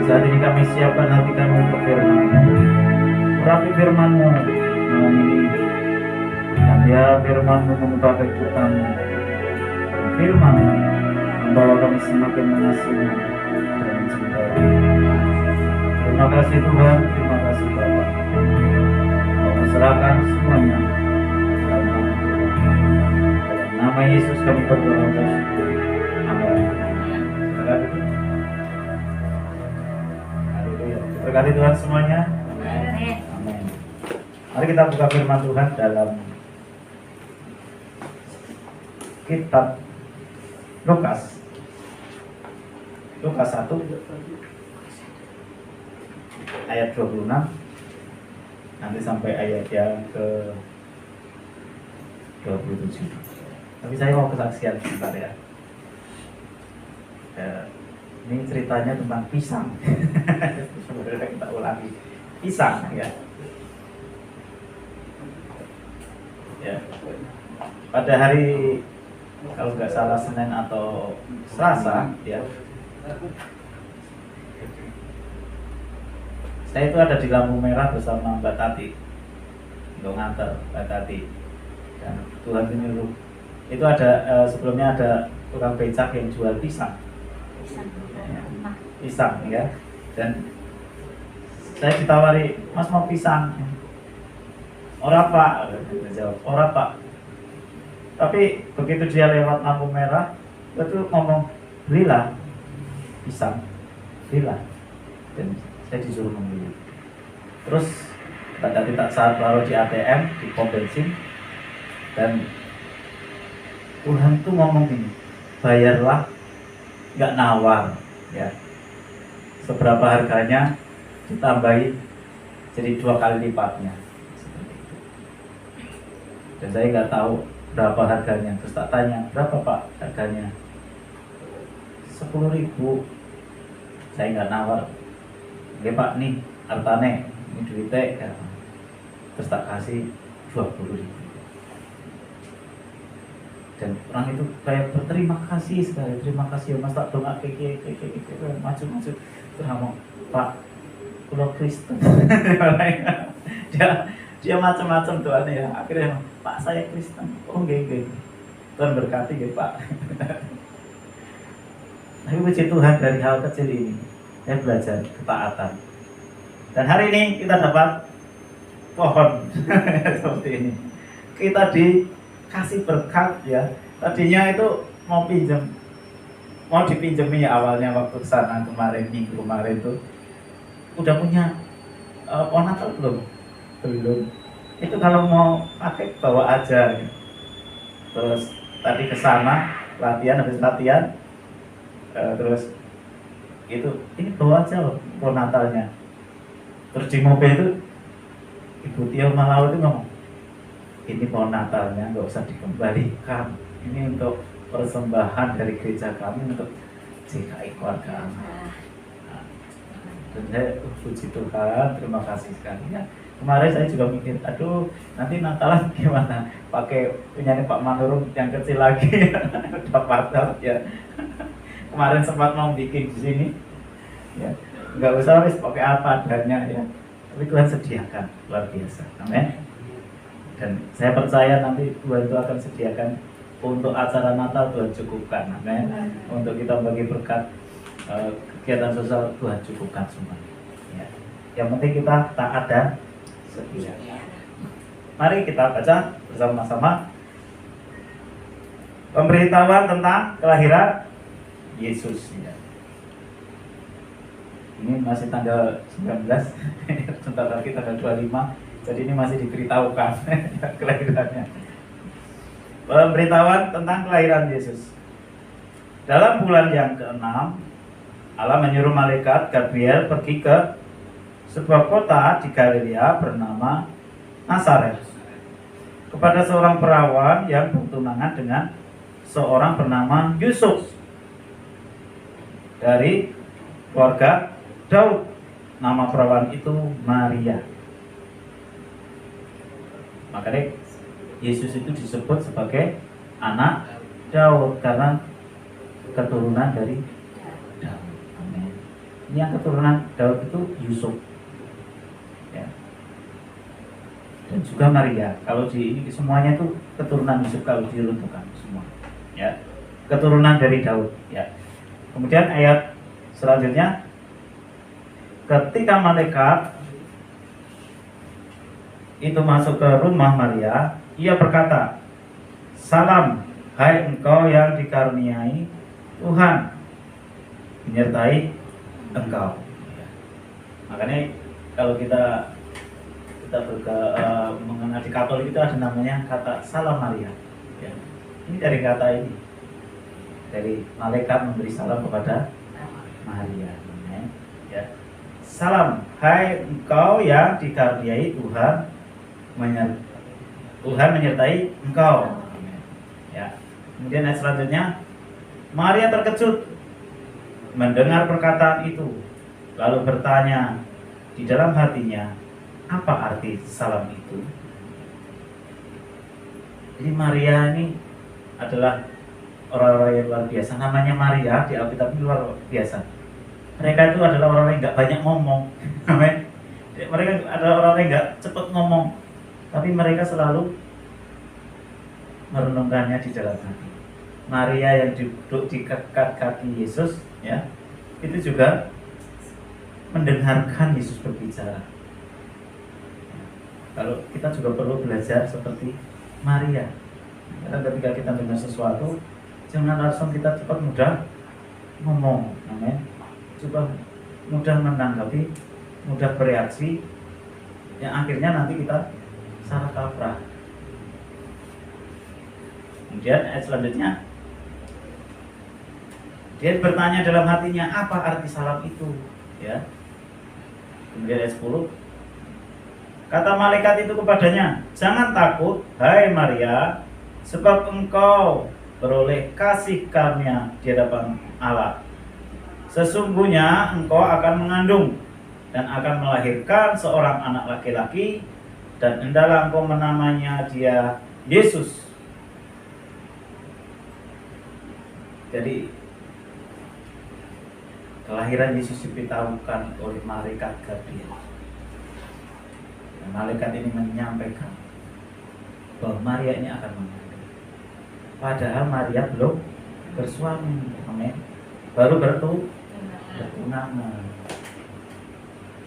Saat ini kami siapkan hati kami untuk firman-Mu. Urapi firman-Mu malam ini. Dan ya firman-Mu mengubah kehidupan. Firman-Mu membawa kami semakin mengasihi dan mencintai. Terima kasih Tuhan, terima kasih Bapa. Kau serahkan semuanya dalam nama Tuhan. Dalam nama Yesus kami berdoa dan bersyukur. Amin. Haleluya. Berkati Tuhan semuanya. Amin. Mari kita buka firman Tuhan dalam kitab Lukas 1 ayat 26 nanti sampai ayat yang ke 27. Tapi saya mau kesaksian sebentar ya. Ini ceritanya tentang pisang. Sebenarnya kita ulangi pisang ya. Ya. Pada hari kalau nggak salah Senin atau Selasa ya, saya itu ada di lampu merah bersama Mbak Tati untuk nganter Mbak Tati, dan Tuhan menyuruh itu ada sebelumnya ada tukang becak yang jual pisang ya, dan saya ditawari, Mas mau pisang? Ora Pak, jawab ora Pak. Tapi begitu dia lewat lampu merah, itu ngomong belilah pisang, belilah, dan saya disuruh membeli. Terus tadi tak saat baru di ATM di pom bensin, dan Tuhan tuh ngomong gini, bayarlah, nggak nawar, ya. Seberapa harganya ditambahi jadi 2 kali lipatnya, seperti itu. Dan saya nggak tahu berapa harganya, terus tak tanya, berapa Pak harganya? 10.000. Saya nggak nawar. Oke Pak, nih artane, ini duitnya ya. Terus tak kasih 20.000. Dan orang itu kayak berterima kasih sekali, terima kasih ya Mas, tak dongak keke maju. Terus ngomong, Pak, kalau Kristen. dia macam-macam Tuhan ya. Akhirnya Pak, saya Kristen. Oh nggih. Tuhan berkati ya Pak. Tapi puji Tuhan, dari hal kecil ini saya belajar ketaatan. Dan hari ini kita dapat pohon seperti ini. Kita dikasih berkat ya. Tadinya itu mau dipinjemi ya awalnya waktu kesana kemarin, minggu kemarin tuh. Udah punya pohon Natal belum? Itu kalau mau pakai bawa aja gitu. Terus tadi kesana habis latihan terus itu ini bawa aja loh pohon Natalnya. Terus di mobil itu Ibu Tio Malau itu ngomong, ini pohon Natalnya nggak usah dikembalikan, ini untuk persembahan dari gereja kami untuk JKI keluarga. Dan saya puji Tuhan, terima kasih sekali ya. Kemarin saya juga mikir, aduh nanti Natalan gimana, pakai penyanyi Pak Manurung yang kecil lagi. Dapat ya. Kemarin sempat mau bikin di sini ya, nggak usah wis pakai apa adanya ya, tapi Tuhan sediakan luar biasa, amin. Dan saya percaya nanti Tuhan itu akan sediakan untuk acara Natal, Tuhan cukupkan, amin. Untuk kita bagi berkat kegiatan sosial, Tuhan cukupkan semua ya. Yang penting kita taat dan setia. Mari kita baca bersama-sama pemberitahuan tentang kelahiran Yesus ya. Ini masih tanggal 19, sebentar lagi tanggal 25, jadi ini masih diberitahukan kelahirannya. Pemberitahuan tentang kelahiran Yesus. Dalam bulan yang ke-6, Allah menyuruh malaikat Gabriel pergi ke sebuah kota di Galilea bernama Nazaret kepada seorang perawan yang bertunangan dengan seorang bernama Yusuf dari keluarga Daud. Nama perawan itu Maria. Makanya Yesus itu disebut sebagai anak Daud karena keturunan dari Daud. Amin. Ini yang keturunan Daud itu Yusuf, ya. Dan juga Maria. Kalau di ini semuanya itu keturunan Yusuf kalau diruntuhkan semua, ya. Keturunan dari Daud, ya. Kemudian ayat selanjutnya, ketika malaikat itu masuk ke rumah Maria, ia berkata, "Salam, hai engkau yang dikaruniai Tuhan menyertai engkau." Makanya kalau kita mengenal di Katolik itu ada namanya kata salam Maria, ya. Ini dari kata ini, dari malaikat memberi salam kepada Maria, ya. Salam, hai engkau yang dikaruniai Tuhan menyertai engkau, ya. Kemudian ayat selanjutnya, Maria terkejut mendengar perkataan itu, lalu bertanya di dalam hatinya, apa arti salam itu? Jadi Maria ini adalah orang-orang yang luar biasa. Namanya Maria di Alkitab itu luar biasa. Mereka itu adalah orang yang nggak banyak ngomong. Mereka adalah orang yang nggak cepat ngomong, tapi mereka selalu merenungkannya di dalam hati. Maria yang duduk di kaki Yesus, ya, itu juga mendengarkan Yesus berbicara. Kalau kita juga perlu belajar seperti Maria. Karena ketika kita dengar sesuatu, jangan langsung kita cepat mudah ngomong, amin. Coba mudah menanggapi, mudah bereaksi, yang akhirnya nanti kita salah kaprah. Kemudian ayat selanjutnya, dia bertanya dalam hatinya, apa arti salam itu, ya. Kemudian ayat 10, kata malaikat itu kepadanya, jangan takut, hai Maria, sebab engkau beroleh kasih karunia di hadapan Allah. Sesungguhnya engkau akan mengandung dan akan melahirkan seorang anak laki-laki, dan hendaklah engkau menamanya dia Yesus. Jadi kelahiran Yesus diberitahukan oleh malaikat Gabriel. Malaikat ini menyampaikan bahwa Maria ini akan mengandung. Padahal Maria belum bersuami, amin. Baru bertunangan.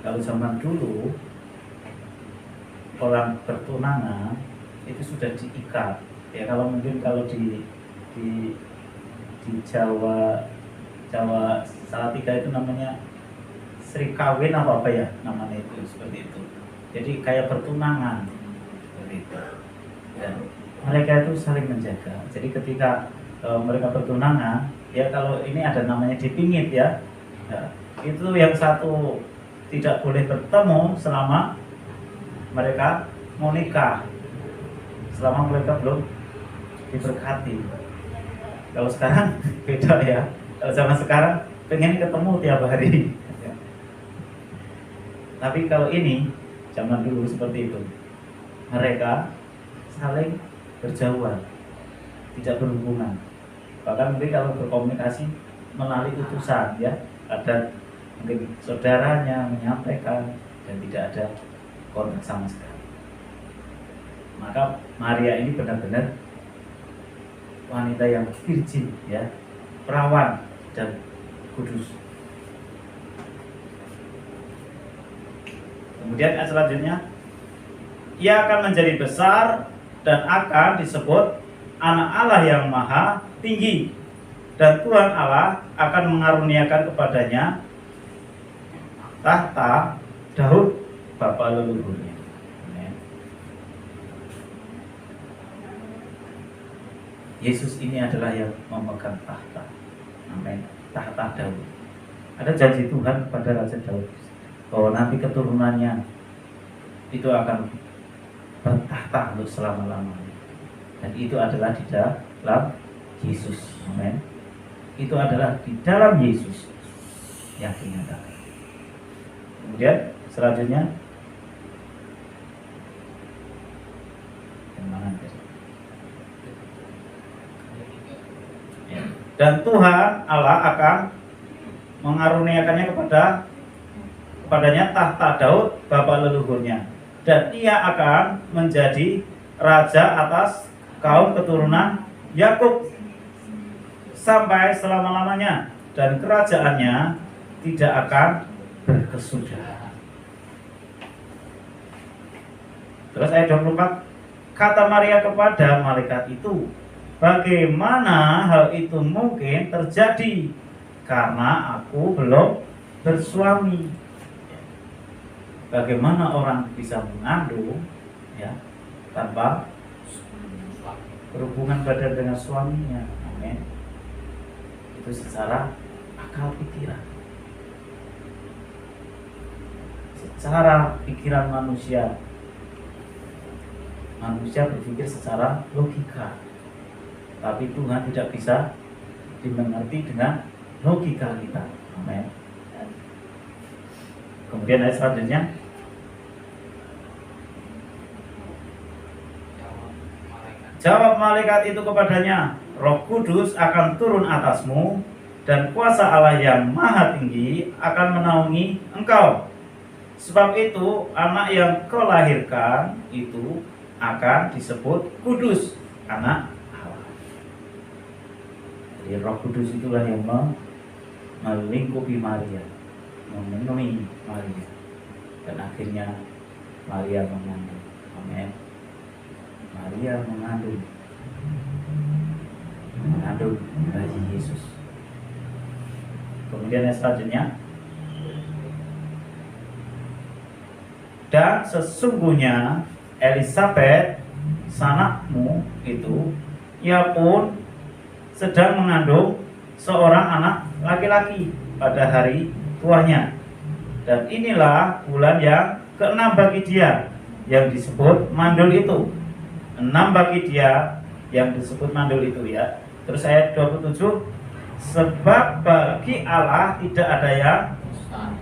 Kalau zaman dulu orang bertunangan itu sudah diikat. Ya kalau mungkin kalau di Jawa Salatiga itu namanya Sri Kawin apa ya namanya itu, seperti itu. Jadi kayak bertunangan seperti itu. Dan mereka itu saling menjaga. Jadi ketika mereka bertunangan, ya kalau ini ada namanya dipingit, ya. Ya, itu yang satu tidak boleh bertemu selama mereka mau nikah, selama mereka belum diberkati. Kalau sekarang beda, ya. Kalau zaman sekarang pengen ketemu tiap hari. Ya. Tapi kalau ini zaman dulu seperti itu, mereka saling berjauhan, tidak berhubungan. Bahkan mungkin kalau berkomunikasi melalui utusan, ya, ada mungkin saudaranya menyampaikan, dan tidak ada kontak sama sekali. Maka Maria ini benar-benar wanita yang virgin, ya, perawan dan kudus. Kemudian ayat selanjutnya, ia akan menjadi besar dan akan disebut anak Allah yang maha tinggi, dan Tuhan Allah akan mengaruniakan kepadanya tahta Daud bapa leluhurnya. Yesus ini adalah yang memegang tahta, amin, tahta Daud. Ada janji Tuhan kepada Raja Daud bahwa nanti keturunannya itu akan bertahta untuk selama-lamanya. Dan itu adalah di dalam Yesus, amin. Itu adalah di dalam Yesus yang dinyatakan. Kemudian selanjutnya, dan Tuhan Allah akan mengaruniakannya kepadanya tahta Daud bapa leluhurnya, dan ia akan menjadi raja atas kaum keturunan Yakub sampai selama-lamanya, dan kerajaannya tidak akan berkesudahan. Terus ayat 24, kata Maria kepada malaikat itu, bagaimana hal itu mungkin terjadi karena aku belum bersuami. Bagaimana orang bisa mengandung ya tanpa berhubungan badan dengan suaminya? Amin. Itu secara akal pikiran, secara pikiran manusia berpikir secara logika, tapi Tuhan tidak bisa dimengerti dengan logika kita. Amin. Kemudian ayat selanjutnya, jawab malaikat itu kepadanya, Roh Kudus akan turun atasmu, dan kuasa Allah yang maha tinggi akan menaungi engkau. Sebab itu anak yang kau lahirkan itu akan disebut kudus, anak Allah. Jadi Roh Kudus itulah yang melingkupi Maria, memenuhi Maria, dan akhirnya Maria mengandung. Amin. Maria mengandung bayi Yesus. Kemudian yang selanjutnya, dan sesungguhnya Elisabet sanakmu itu, ia pun sedang mengandung seorang anak laki-laki pada hari tuanya, dan inilah bulan yang ke-6 bagi dia yang disebut mandul itu. 6 bagi dia yang disebut mandul itu ya. Terus ayat 27, sebab bagi Allah tidak ada yang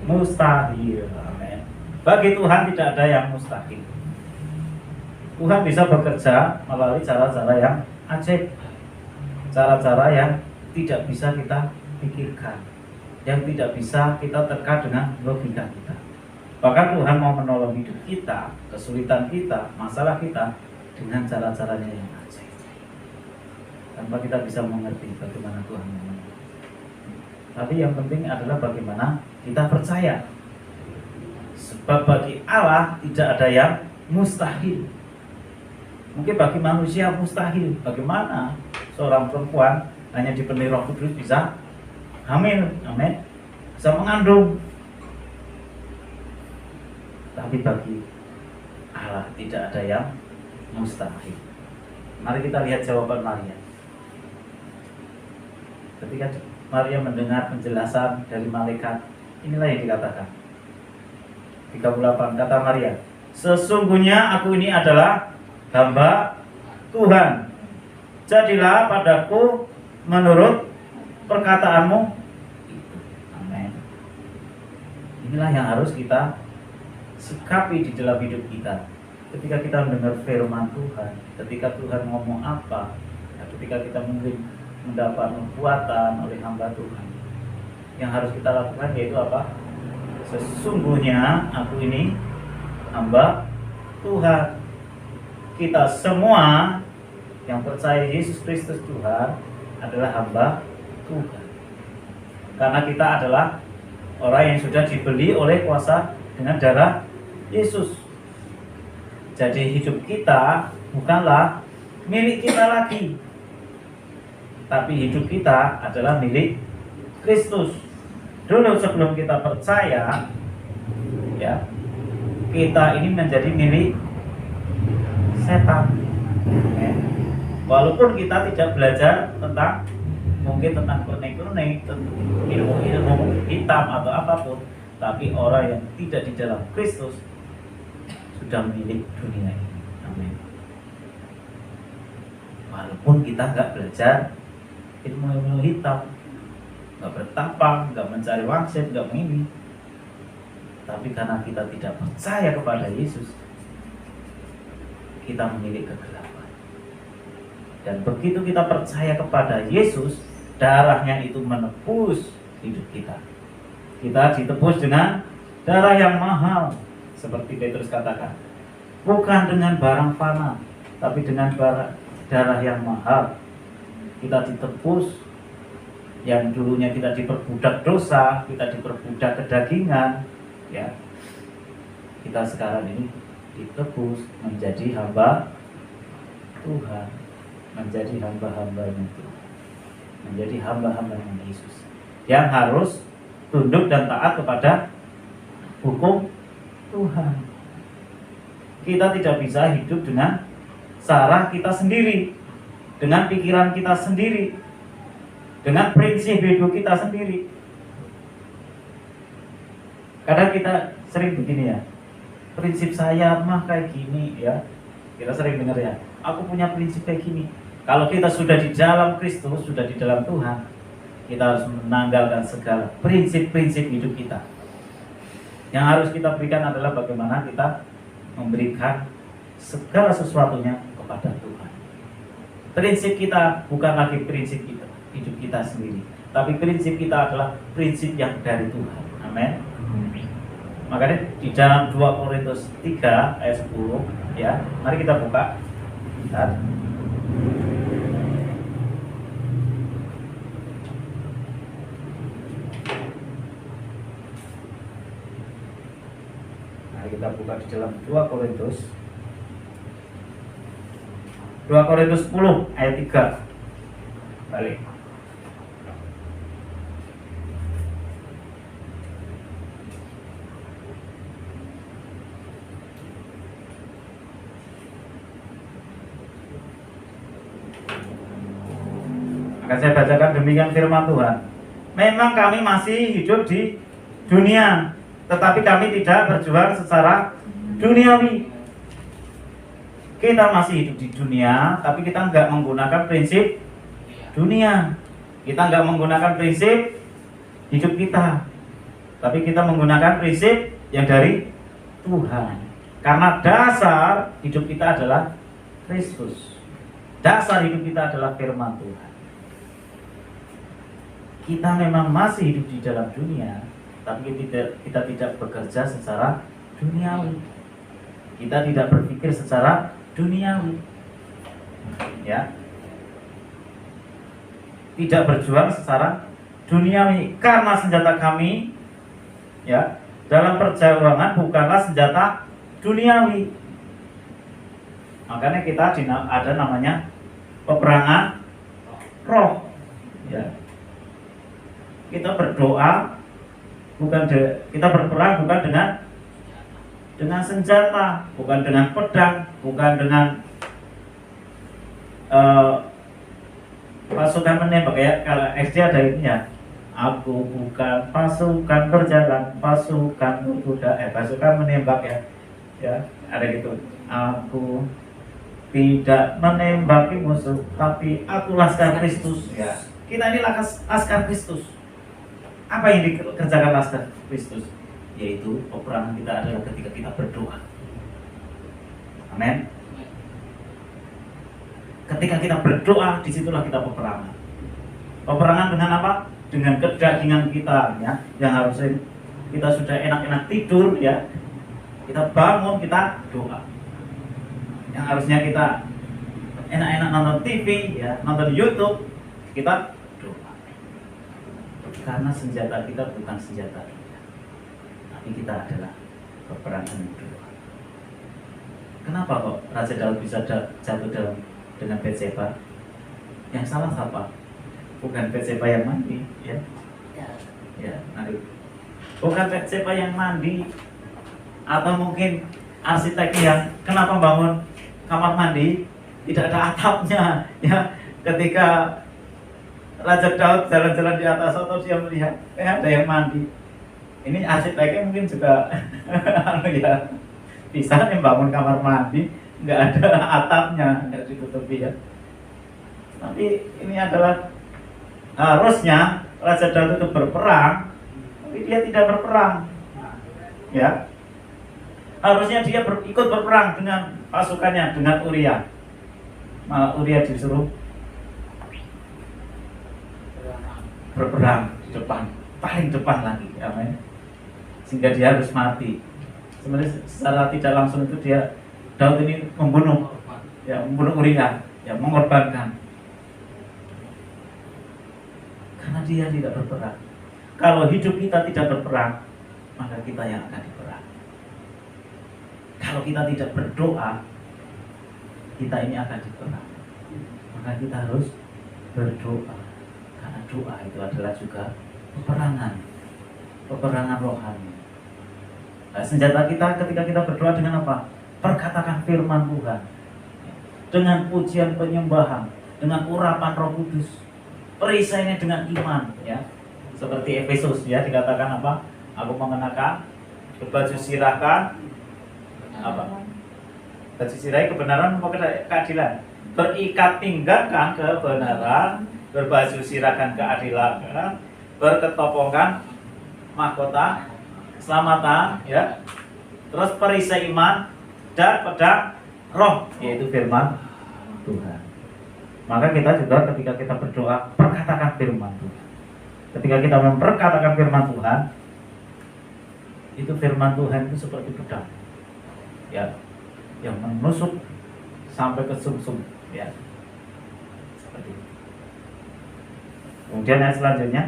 mustahil. Amin. Bagi Tuhan tidak ada yang mustahil. Tuhan bisa bekerja melalui cara-cara yang ajaib, cara-cara yang tidak bisa kita pikirkan, yang tidak bisa kita terka dengan logika kita. Bahkan Tuhan mau menolong hidup kita, kesulitan kita, masalah kita dengan cara-caranya yang ajaib, tanpa kita bisa mengerti bagaimana Tuhan menolong. Tapi yang penting adalah bagaimana kita percaya. Sebab bagi Allah tidak ada yang mustahil. Mungkin bagi manusia mustahil. Bagaimana seorang perempuan hanya dipenuhi Roh Kudus bisa hamil, amin, bisa mengandung. Tapi bagi Allah tidak ada yang mustahil. Mari kita lihat jawaban Maria. Ketika Maria mendengar penjelasan dari malaikat, inilah yang dikatakan. 38, kata Maria, sesungguhnya aku ini adalah hamba Tuhan, jadilah padaku menurut perkataanmu. Amin. Inilah yang harus kita sikapi di dalam hidup kita. Ketika kita mendengar firman Tuhan, ketika Tuhan ngomong apa, ketika kita mungkin mendapat nubuatan oleh hamba Tuhan, yang harus kita lakukan yaitu apa? Sesungguhnya aku ini hamba Tuhan. Kita semua yang percaya Yesus Kristus Tuhan adalah hamba Tuhan, karena kita adalah orang yang sudah dibeli oleh kuasa dengan darah Yesus. Jadi hidup kita bukanlah milik kita lagi, tapi hidup kita adalah milik Kristus. Dulu sebelum kita percaya, ya, kita ini menjadi milik setan. Walaupun kita tidak belajar tentang kronik-kronik, ilmu hitam atau apapun, tapi orang yang tidak di dalam Kristus sudah milik dunia ini. Amin. Walaupun kita nggak belajar ilmu hitam, nggak bertapang, nggak mencari wangsit, nggak ini, tapi karena kita tidak percaya kepada Yesus, kita memilih kegelapan. Dan begitu kita percaya kepada Yesus, darahnya itu menebus hidup kita. Kita ditebus dengan darah yang mahal, seperti Petrus katakan. Bukan dengan barang fana, tapi dengan darah yang mahal. Kita ditebus, yang dulunya kita diperbudak dosa, kita diperbudak kedagingan, ya. Kita sekarang ini ditebus menjadi hamba Tuhan, menjadi hamba-hambanya Tuhan, menjadi hamba-hambanya Yesus, yang harus tunduk dan taat kepada hukum Tuhan. Kita tidak bisa hidup dengan cara kita sendiri, dengan pikiran kita sendiri, dengan prinsip hidup kita sendiri. Kadang kita sering begini ya, prinsip saya mah kayak gini ya. Kita sering dengar ya, aku punya prinsip kayak gini. Kalau kita sudah di dalam Kristus, sudah di dalam Tuhan, kita harus menanggalkan segala prinsip-prinsip hidup kita. Yang harus kita berikan adalah bagaimana kita memberikan segala sesuatunya kepada Tuhan. Prinsip kita bukan lagi prinsip kita, hidup kita sendiri, tapi prinsip kita adalah prinsip yang dari Tuhan. Amin. Makanya di dalam 2 Korintus 3 ayat 10 ya, mari kita buka. Lihat. Mari kita buka di dalam 2 Korintus 10 ayat 3. Balik. Akan saya bacakan demikian firman Tuhan. Memang kami masih hidup di dunia, tetapi kami tidak berjuang secara duniawi. Kita masih hidup di dunia, tapi kita nggak menggunakan prinsip dunia. Kita nggak menggunakan prinsip hidup kita, tapi kita menggunakan prinsip yang dari Tuhan. Karena dasar hidup kita adalah Kristus. Dasar hidup kita adalah firman Tuhan. Kita memang masih hidup di dalam dunia, tapi kita tidak bekerja secara duniawi. Kita tidak berpikir secara duniawi, ya. Tidak berjuang secara duniawi, karena senjata kami, ya, dalam perjuangan bukanlah senjata duniawi. Makanya kita ada namanya peperangan roh, ya. Kita berdoa kita berperang bukan dengan senjata, bukan dengan pedang, bukan dengan pasukan menembak ya. Kalau SD ada ini ya, aku bukan pasukan berjalan, pasukan berkuda, pasukan menembak ya, ya ada gitu. Aku tidak menembaki musuh, tapi aku laskar Kristus. Ya. Kita ini laskar Kristus. Apa yang dikerjakan laskar Kristus? Yaitu peperangan kita adalah ketika kita berdoa. Amin. Ketika kita berdoa, disitulah kita peperangan. Peperangan dengan apa? Dengan kedagingan kita, ya, yang harusnya kita sudah enak-enak tidur, ya, kita bangun, kita doa. Yang harusnya kita enak-enak nonton TV, ya, nonton YouTube, kita doa. Karena senjata kita bukan senjata kita, tapi kita adalah peperangan doa. Kenapa kok Raja Daud bisa jatuh dengan Batseba? Yang salah siapa? Bukan Batseba yang mandi, ya. Ya, nanti. Bukan Batseba yang mandi, atau mungkin arsitek yang kenapa bangun kamar mandi tidak ada atapnya, ya. Ketika Raja Daud jalan-jalan di atas atau dia melihat ada yang mandi. Ini arsiteknya mungkin juga ya, bisa nih bangun kamar mandi nggak ada atapnya, nggak ditutupi ya. Tapi ini adalah harusnya Raja Daud itu berperang, tapi dia tidak berperang, ya. Harusnya dia ikut berperang dengan pasukannya, dengan Uria. Malah Uria disuruh berperang di depan, paling depan lagi, amin. Sehingga dia harus mati. Sebenarnya secara tidak langsung itu Daud ini membunuh Uria, ya mengorbankan. Karena dia tidak berperang. Kalau hidup kita tidak berperang, maka kita yang akan diperang. Kalau kita tidak berdoa, kita ini akan diperang. Maka kita harus berdoa. Karena doa itu adalah juga peperangan rohani. Nah, senjata kita ketika kita berdoa dengan apa? Perkatakan firman Tuhan, dengan pujian penyembahan, dengan urapan Roh Kudus, perisainya dengan iman, ya. Seperti Efesus, ya, dikatakan apa? Aku mengenakan berbaju sirahkan apa? Baju sirah kebenaran apa keadilan? Berikat pinggangkan kebenaran, berbaju sirahkan keadilan, berketopongkan mahkota keselamatan, ya. Terus perisai iman dan pedang roh, yaitu firman Tuhan. Maka kita juga ketika kita berdoa, perkatakan firman Tuhan. Ketika kita memperkatakan firman Tuhan, itu firman Tuhan itu seperti pedang, ya, yang menusuk sampai ke sumsum, ya, seperti itu. Kemudian ayat selanjutnya,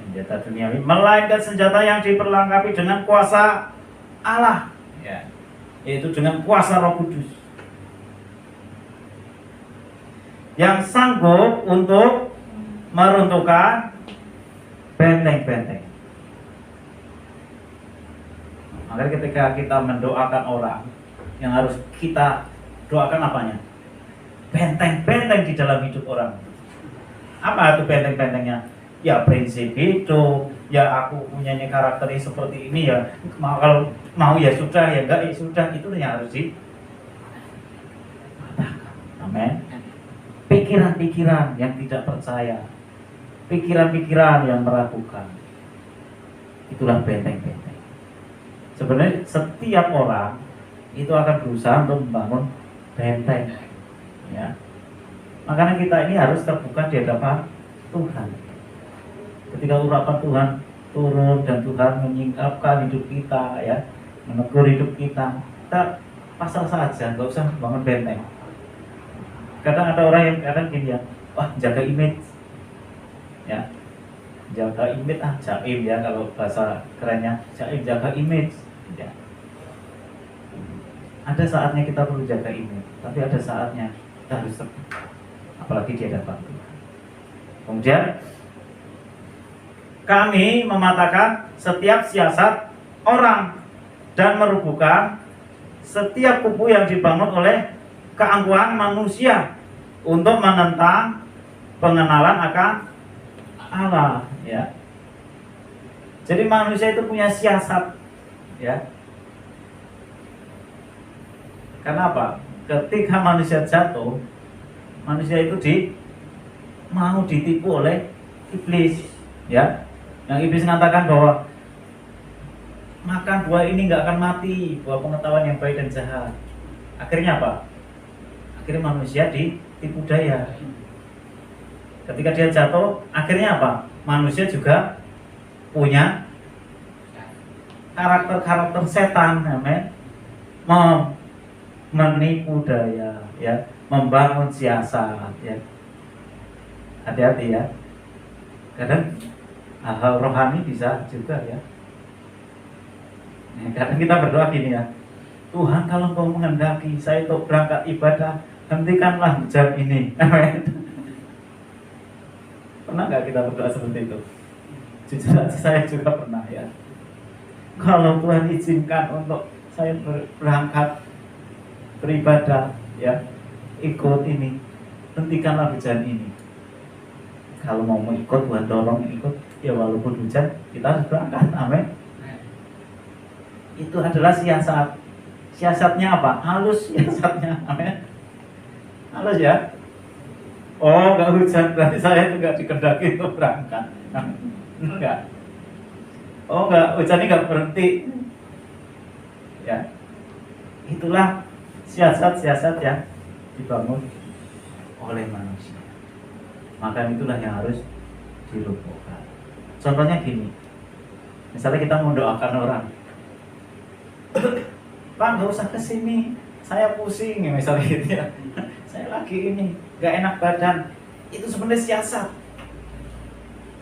senjata duniawi, melainkan senjata yang diperlengkapi dengan kuasa Allah, ya, yaitu dengan kuasa Roh Kudus, yang sanggup untuk meruntuhkan benteng-benteng. Maka ketika kita mendoakan orang, yang harus kita doakan apanya? Benteng-benteng di dalam hidup orang. Apa itu benteng-bentengnya? Ya prinsip hidup, ya aku punya karakternya seperti ini, ya kalau mau ya sudah, ya enggak ya sudah, itu yang harus dikatakan. Amin. Pikiran-pikiran yang tidak percaya, pikiran-pikiran yang meragukan, itulah benteng-benteng. Sebenarnya setiap orang itu akan berusaha untuk membangun benteng, ya. Makanya kita ini harus terbuka di hadapan Tuhan. Ketika urapan Tuhan turun dan Tuhan menyingkapkan hidup kita, ya, menegur hidup kita, kita pasrah saja, nggak usah bangun benteng. Kadang ada orang yang kadang gini, ya, wah jaga image, ya, jaga image, jaim, ya, kalau bahasa kerennya jaim, jaga image, ya. Ada saatnya kita perlu jaga image, tapi ada saatnya kita harus terbuka, apalagi di hadapan Tuhan. Kemudian kami mematahkan setiap siasat orang dan merubuhkan setiap kubu yang dibangun oleh keangkuhan manusia untuk menentang pengenalan akan Allah, ya. Jadi manusia itu punya siasat, ya. Kenapa? Ketika manusia jatuh, manusia itu mau ditipu oleh iblis, ya. Yang iblis mengatakan bahwa makan buah ini nggak akan mati, buah pengetahuan yang baik dan jahat. Akhirnya apa? Akhirnya manusia ditipu daya. Ketika dia jatuh, akhirnya apa? Manusia juga punya karakter-karakter setan, amin. Menipu daya, ya, membangun siasat, ya. Hati-hati, ya. Kadang hal-hal rohani bisa juga, ya. Kadang kita berdoa gini, ya, Tuhan kalau Kau menghendaki saya untuk berangkat ibadah, hentikanlah hujan ini. Pernah nggak kita berdoa seperti itu? Jujur aja saya juga pernah, ya. Kalau Tuhan izinkan untuk saya berangkat beribadah, ya, ikut ini, hentikanlah hujan ini. Kalau mau ikut, Tuhan dorong ikut, ya walaupun hujan kita harus berangkat, amin. Itu adalah siasat. Siasatnya apa? Halus siasatnya, amin. Halus, ya. Oh, nggak hujan, berarti saya juga dikendaki untuk berangkat. Enggak. Oh, nggak, hujan ini nggak berhenti, ya. Itulah siasat-siasat yang dibangun oleh manusia. Maka itulah yang harus dirobohkan. Contohnya gini, misalnya kita mau doakan orang, Pak nggak usah kesini, saya pusing ya, misalnya gitu ya. Saya lagi ini, nggak enak badan. Itu sebenarnya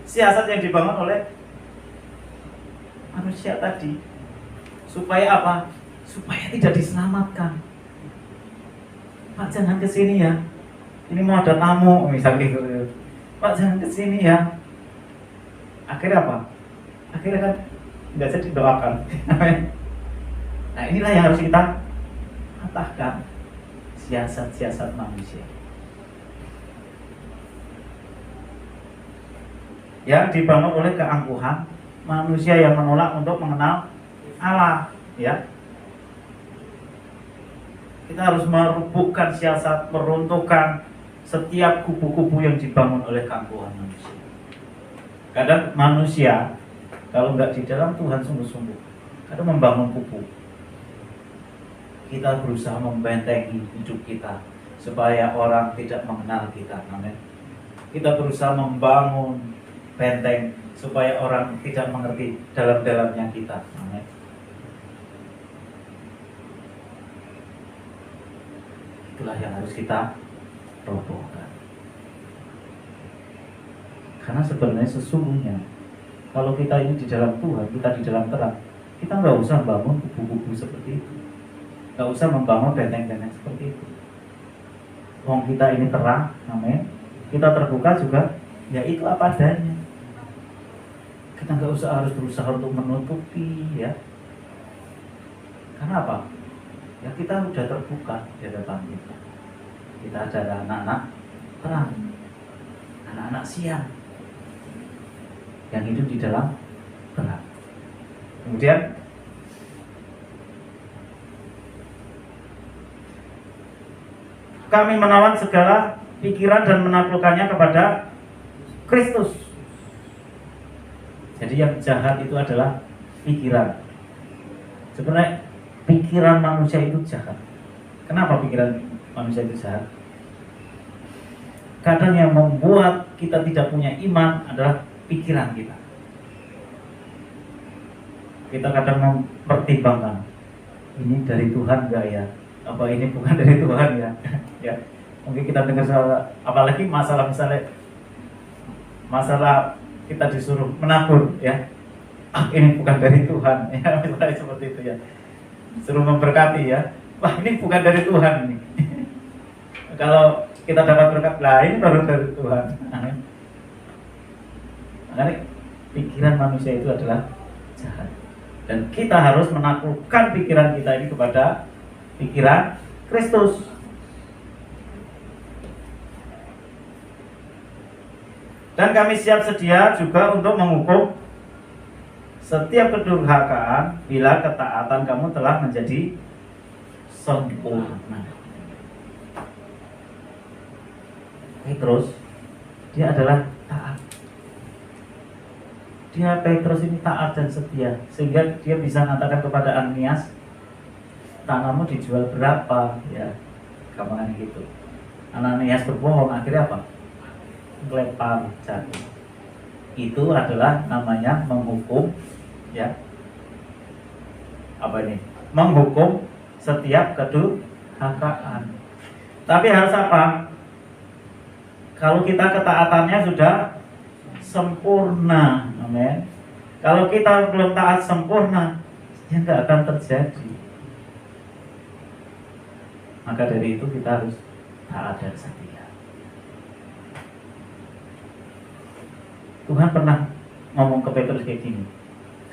siasat yang dibangun oleh manusia tadi. Supaya apa? Supaya tidak diselamatkan. Pak jangan kesini ya, ini mau ada tamu misalnya gitu. Pak jangan kesini ya. Akhirnya apa? Akhirnya kan nggak jadi doakan. Nah inilah yang harus kita patahkan, siasat-siasat manusia yang dibangun oleh keangkuhan manusia yang menolak untuk mengenal Allah. Ya, kita harus merubuhkan siasat, meruntuhkan setiap kubu-kubu yang dibangun oleh keangkuhan manusia. Kadang manusia kalau nggak di dalam Tuhan sungguh-sungguh, kadang membangun kubu. Kita berusaha membentengi hidup kita supaya orang tidak mengenal kita. Amin. Kita berusaha membangun benteng supaya orang tidak mengerti dalam-dalamnya kita. Amin. Itulah yang harus kita robohkan. Karena sebenarnya sesungguhnya kalau kita ini di dalam Tuhan, kita di dalam terang, kita nggak usah bangun kubu-kubu seperti itu, nggak usah membangun benteng-benteng seperti itu. Wong kita ini terang, amin. Kita terbuka juga, ya itu apa adanya. Kita nggak usah harus berusaha untuk menutupi, ya. Karena apa? Ya kita udah terbuka di hadapan kita. Kita adalah anak-anak terang, anak-anak siang yang hidup di dalam terang. Kemudian kami menawan segala pikiran dan menaklukkannya kepada Kristus. Jadi yang jahat itu adalah pikiran. Sebenarnya pikiran manusia itu jahat. Kenapa pikiran manusia itu jahat? Kadang yang membuat kita tidak punya iman adalah pikiran kita. Kita kadang mempertimbangkan, ini dari Tuhan enggak ya? Apa ini bukan dari Tuhan ya? Ya, mungkin kita dengar soal, apalagi masalah misalnya masalah kita disuruh menabur ya, ini bukan dari Tuhan ya, misalnya seperti itu ya, suruh memberkati ya, wah ini bukan dari Tuhan ini. Kalau kita dapat berkat, lah ini baru dari Tuhan. Makanya pikiran manusia itu adalah jahat, dan kita harus menaklukkan pikiran kita ini kepada pikiran Kristus. Dan kami siap sedia juga untuk menghukum setiap kedurhakaan bila ketaatan kamu telah menjadi sempurna. Petrus, dia adalah taat. Petrus ini taat dan setia, sehingga dia bisa mengatakan kepada Ananias, tanahmu dijual berapa? Ya, gampangan gitu. Ananias berbohong, akhirnya apa? Melempar jatuh. Itu adalah namanya menghukum, ya. Apa ini? Menghukum setiap kedurhakaan. Tapi harus apa? Kalau kita ketaatannya sudah sempurna, amin. Kalau kita belum taat sempurna, ya nggak akan terjadi. Maka dari itu kita harus taat dan setia. Tuhan pernah ngomong ke Petrus kayak gini.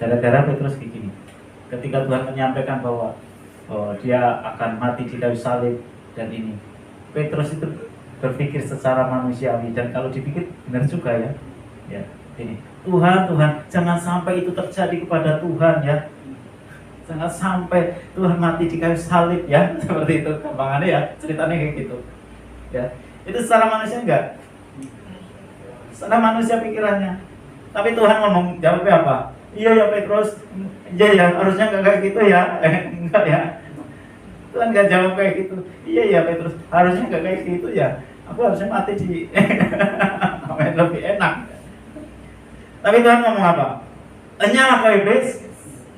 Gara-gara Petrus kayak gini, ketika Tuhan menyampaikan bahwa dia akan mati di kayu salib dan ini, Petrus itu berpikir secara manusiawi, dan kalau dipikir benar juga ya. Ya, ini Tuhan, jangan sampai itu terjadi kepada Tuhan ya. Jangan sampai Tuhan mati di kayu salib ya. Seperti itu gampangannya ya, ceritanya kayak gitu. Ya, itu secara manusia enggak? Secara manusia pikirannya. Tapi Tuhan ngomong, jawabnya apa? Iya ya Petrus, iya ya, harusnya enggak kayak gitu ya. Enggak ya. Tuhan enggak jawab kayak gitu. Iya ya Petrus, harusnya enggak kayak gitu ya. Aku harusnya mati di lebih enak. Tapi Tuhan ngomong apa? Enyalah kau iblis,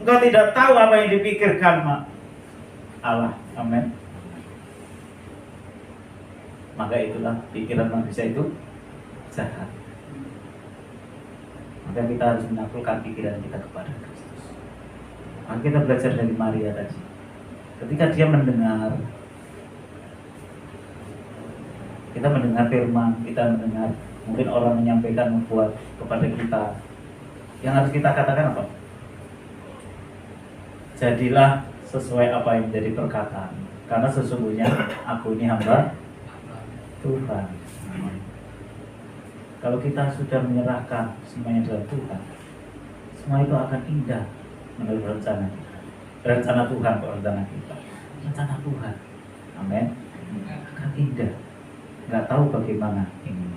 engkau tidak tahu apa yang dipikirkan Allah. Amin. Maka itulah pikiran manusia itu jahat. Maka kita harus menaklukkan pikiran kita kepada Kristus. Maka kita belajar dari Maria tadi. Ketika dia mendengar, kita mendengar firman, kita mendengar mungkin orang menyampaikan membuat kepada kita, yang harus kita katakan apa? Jadilah sesuai apa yang menjadi perkataan, karena sesungguhnya aku ini hamba Tuhan. Kalau kita sudah menyerahkan semuanya dalam Tuhan, semua itu akan indah menurut rencana Tuhan, rencana kita, rencana Tuhan. Amin. Akan indah. Nggak tahu bagaimana ini.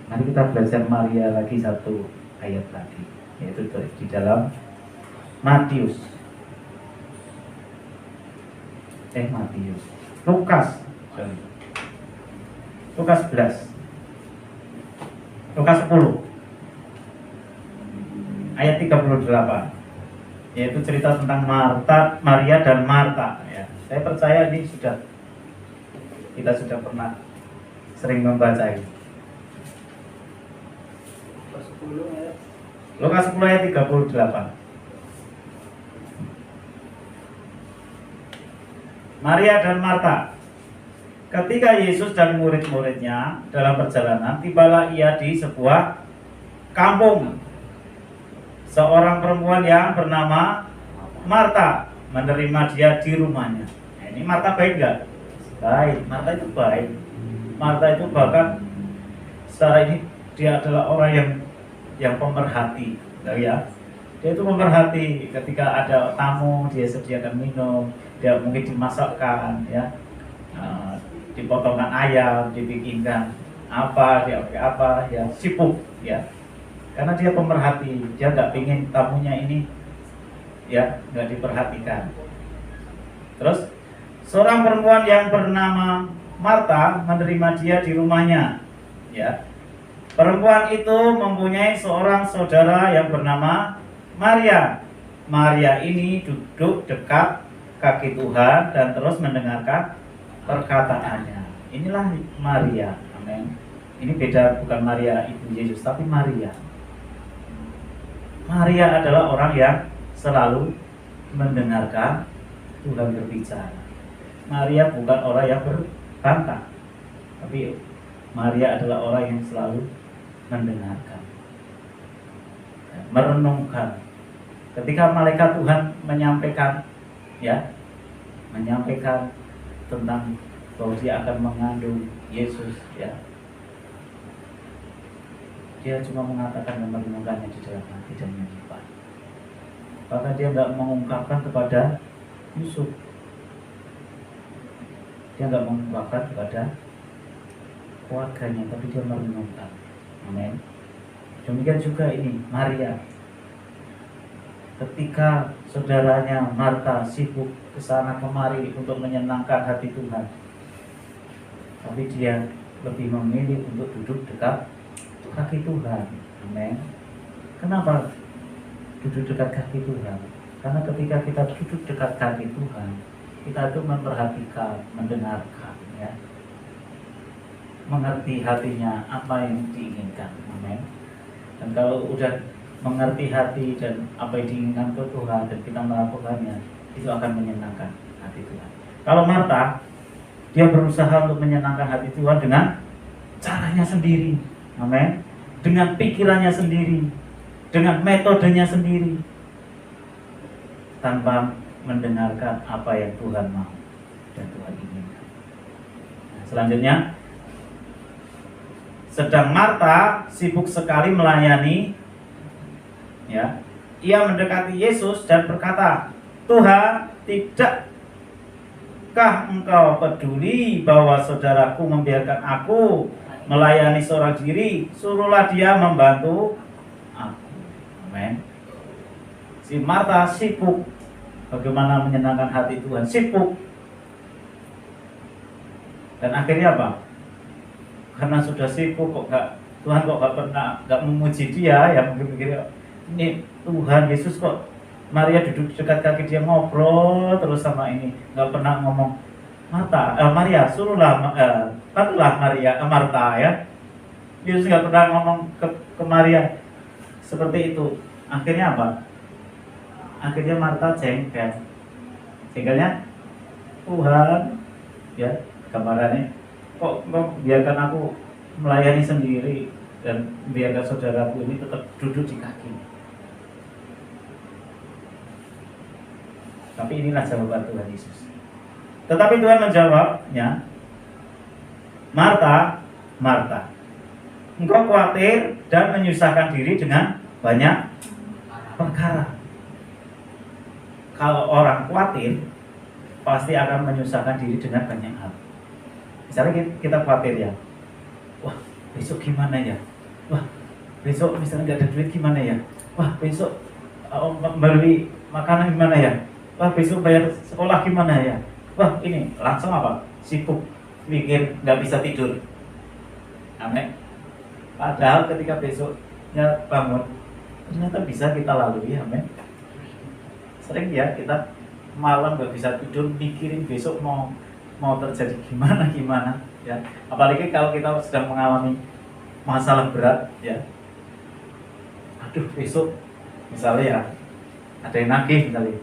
Mari kita belajar Maria lagi satu ayat lagi, yaitu di dalam Lukas 10 ayat 38, yaitu cerita tentang Maria dan Marta ya. Saya percaya ini kita sudah pernah sering membaca ini. Lukas 10 ayat 38. Maria dan Marta. Ketika Yesus dan murid-muridnya dalam perjalanan, tibalah ia di sebuah kampung. Seorang perempuan yang bernama Marta menerima dia di rumahnya. Nah, ini Marta baik nggak? Baik, Marta itu baik. Marta itu bahkan secara ini dia adalah orang yang pemerhati, ya. Dia itu pemerhati. Ketika ada tamu, dia sediakan minum, dia mungkin dimasakkan, ya, dipotongkan ayam, dibikinkan apa, dia pakai apa, ya, sibuk, ya. Karena dia pemerhati, dia nggak pingin tamunya ini, ya, nggak diperhatikan. Terus seorang perempuan yang bernama Marta menerima dia di rumahnya, ya. Perempuan itu mempunyai seorang saudara yang bernama Maria. Maria ini duduk dekat kaki Tuhan dan terus mendengarkan perkataannya. Inilah Maria. Amin. Ini beda, bukan Maria ibu Yesus, tapi Maria. Maria adalah orang yang selalu mendengarkan Tuhan berbicara. Maria bukan orang yang berbantah, tapi Maria adalah orang yang selalu mendengarkan, merenungkan. Ketika malaikat Tuhan menyampaikan tentang bahwa dia akan mengandung Yesus, ya, dia cuma mengatakan dan merenungkannya di dalam hati dan menyimpan. Bahkan dia tidak mengungkapkan kepada Yusuf, dia tidak mengungkapkan kepada keluarganya, tapi dia merenungkan. Amin. Demikian juga ini Maria. Ketika saudaranya Marta sibuk kesana kemari untuk menyenangkan hati Tuhan, tapi dia lebih memilih untuk duduk dekat kaki Tuhan. Amin. Kenapa duduk dekat kaki Tuhan? Karena ketika kita duduk dekat kaki Tuhan, kita itu memperhatikan, mendengarkan, ya, mengerti hatinya apa yang diinginkan. Amin. Dan kalau udah mengerti hati dan apa yang diinginkan ke Tuhan dan kita melakukannya, itu akan menyenangkan hati Tuhan. Kalau Marta, dia berusaha untuk menyenangkan hati Tuhan dengan caranya sendiri. Amin. Dengan pikirannya sendiri, dengan metodenya sendiri, tanpa mendengarkan apa yang Tuhan mau dan Tuhan inginkan. Nah, selanjutnya, sedang Marta sibuk sekali melayani, ya. Ia mendekati Yesus dan berkata, "Tuhan, tidakkah engkau peduli bahwa saudaraku membiarkan aku melayani seorang diri? Suruhlah dia membantu aku." Amin. Si Marta sibuk bagaimana menyenangkan hati Tuhan, sibuk. Dan akhirnya apa? karena sudah sibuk kok nggak, Tuhan kok nggak memuji dia, ya mungkin pikir ini Tuhan Yesus kok Maria duduk dekat kaki dia ngobrol terus sama ini, nggak pernah ngomong Maria suruhlah patulah Marta ya. Yesus nggak pernah ngomong ke Maria seperti itu. Akhirnya apa? Akhirnya Marta jengkelnya Tuhan ya, gambarannya kok biarkan aku melayani sendiri dan biarkan saudaraku ini tetap duduk di kaki. Tapi inilah jawaban Tuhan Yesus. Tetapi Tuhan menjawabnya, Marta, Marta, engkau khawatir dan menyusahkan diri dengan banyak perkara. Kalau orang khawatir, pasti akan menyusahkan diri dengan banyak hal. Misalnya kita khawatir ya, wah besok gimana ya, wah besok misalnya nggak ada duit gimana ya, wah besok beli makanan gimana ya, wah besok bayar sekolah gimana ya, wah ini langsung apa, sibuk mikir, nggak bisa tidur. Amin. Padahal ketika besoknya bangun, ternyata bisa kita lalui. Amin. Sering ya kita malam nggak bisa tidur mikirin besok mau terjadi gimana ya, apalagi kalau kita sedang mengalami masalah berat ya, aduh besok misalnya ya ada yang nagih misalnya,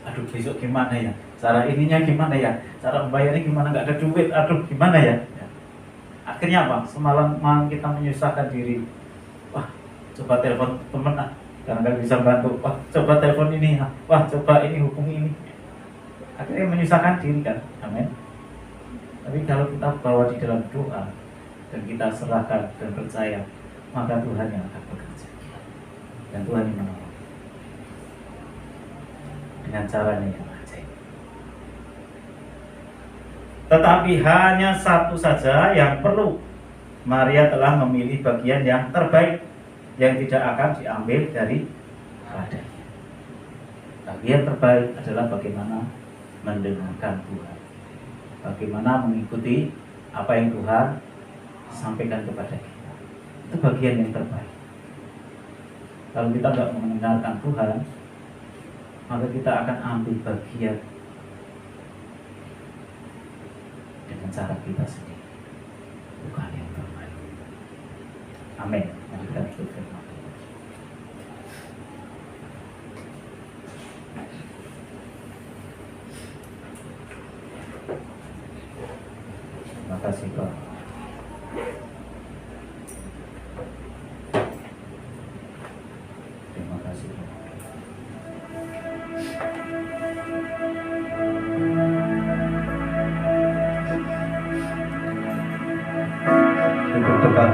aduh besok gimana ya, cara ininya gimana ya, cara membayarnya gimana, nggak ada duit, aduh gimana ya. Akhirnya apa, semalam kita menyusahkan diri, wah coba telepon temen karena nggak bisa bantu, wah coba telepon ini, wah coba ini hubungi ini, akhirnya menyusahkan diri kan. Amin. Tapi kalau kita bawa di dalam doa dan kita serahkan dan percaya, maka Tuhan yang akan bekerja dan Tuhan yang menolong dengan caranya yang ajaib. Tetapi hanya satu saja yang perlu. Maria telah memilih bagian yang terbaik yang tidak akan diambil dari padanya. Bagian terbaik adalah bagaimana mendengarkan Tuhan, bagaimana mengikuti apa yang Tuhan sampaikan kepada kita. Itu bagian yang terbaik. Kalau kita tidak mendengarkan Tuhan, maka kita akan ambil bagian dengan cara kita sendiri, bukan yang terbaik. Amin. Mari kita tutup firman. Terima kasih Pak. Terima kasih Pak. Duduk dekat